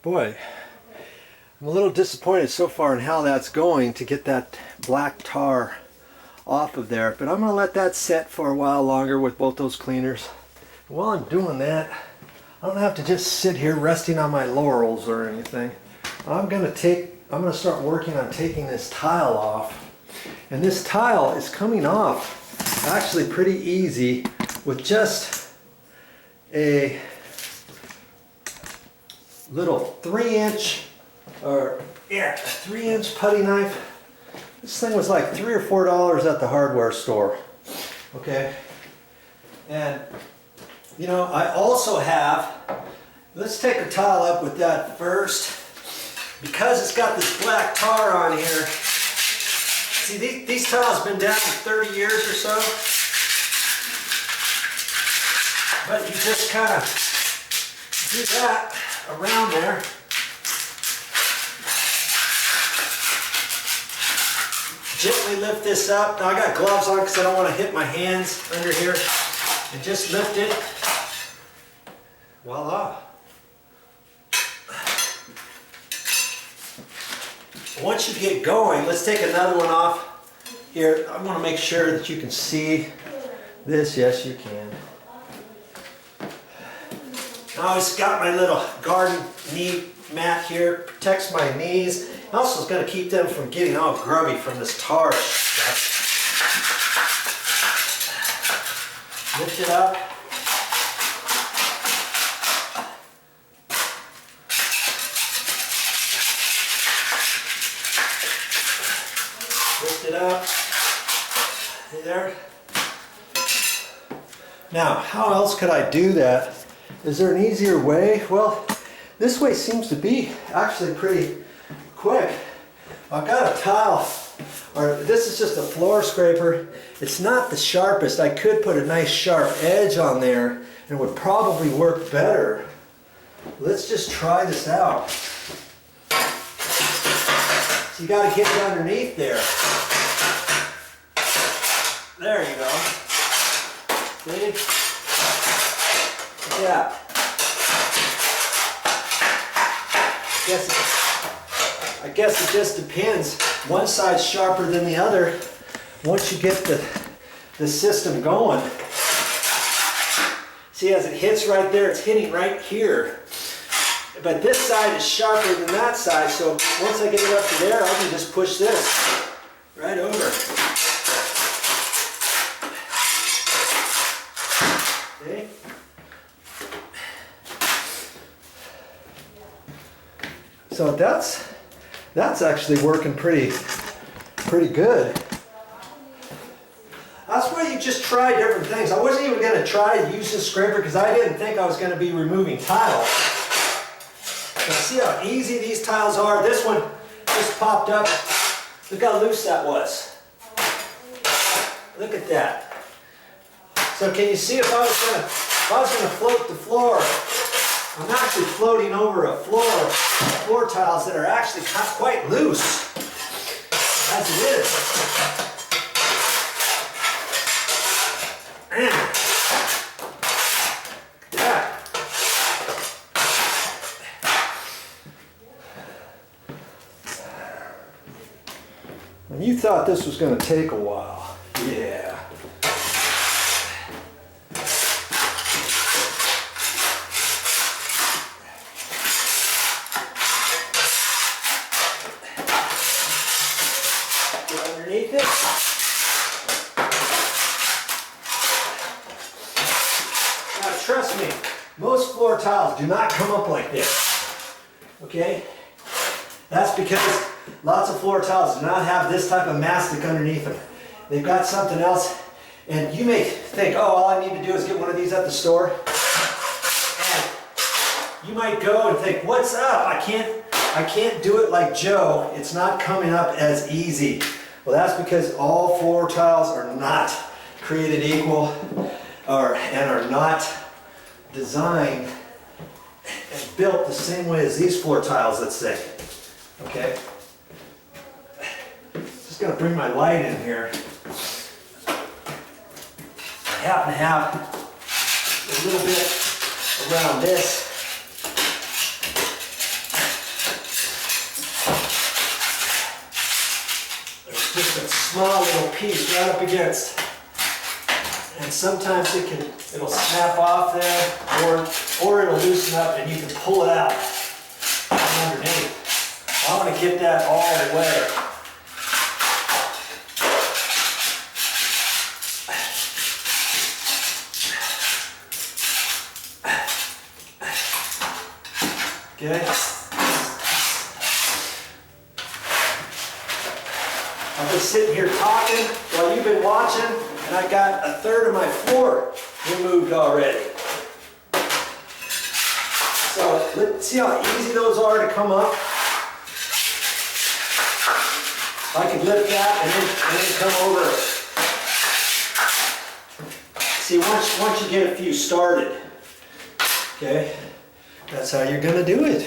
Boy, I'm a little disappointed so far in how that's going to get that black tar off of there, but I'm going to let that set for a while longer with both those cleaners. While I'm doing that, I don't have to just sit here resting on my laurels or anything. I'm going to start working on taking this tile off. And this tile is coming off actually pretty easy with just a little 3-inch or yeah, a 3-inch putty knife. This thing was like $3 or $4 at the hardware store. Okay, and you know, I also have, let's take a tile up with that first, because it's got this black tar on here. See, these tiles have been down for 30 years or so, but you just kind of do that around there. Gently lift this up. Now I got gloves on because I don't want to hit my hands under here. And just lift it. Voila. Once you get going, let's take another one off. Here, I want to make sure that you can see this. Yes, you can. Now I've got my little garden knee mat here. Protects my knees. Also is going to keep them from getting all grubby from this tar stuff. Lift it up. Lift it up. There. Now, how else could I do that? Is there an easier way? Well, this way seems to be actually pretty quick. I've got a tile, or this is just a floor scraper. It's not the sharpest. I could put a nice sharp edge on there and it would probably work better. Let's just try this out. So you got to get it underneath there. There you go. See? Yeah. I guess it just depends. One side's sharper than the other. Once you get the system going. See, as it hits right there, it's hitting right here. But this side is sharper than that side, so once I get it up to there, I can just push this right over. See? So that's actually working pretty good. That's why you just try different things. I wasn't even going to try to use this scraper because I didn't think I was going to be removing tiles. Now see how easy these tiles are? This one just popped up. Look how loose that was. Look at that. So can you see if I was going to float the floor? I'm actually floating over a floor tiles that are actually quite loose, as it is. Man, look at that. And you thought this was going to take a while. Yeah. Underneath it. Now trust me, most floor tiles do not come up like this. Okay? That's because lots of floor tiles do not have this type of mastic underneath them. They've got something else, and you may think, oh, all I need to do is get one of these at the store. And you might go and think, what's up? I can't do it like Joe. It's not coming up as easy. Well, that's because all floor tiles are not created equal and are not designed and built the same way as these floor tiles, let's say. Okay? Just going to bring my light in here. I happen to have a little bit around this. small little piece right up against. And sometimes it'll snap off there, or it'll loosen up and you can pull it out from underneath. I want to get that all the way. Okay. I've been sitting here talking while you've been watching, and I got 1/3 of my floor removed already. So let's see how easy those are to come up. I can lift that and then come over. See, once you get a few started, okay, that's how you're gonna do it.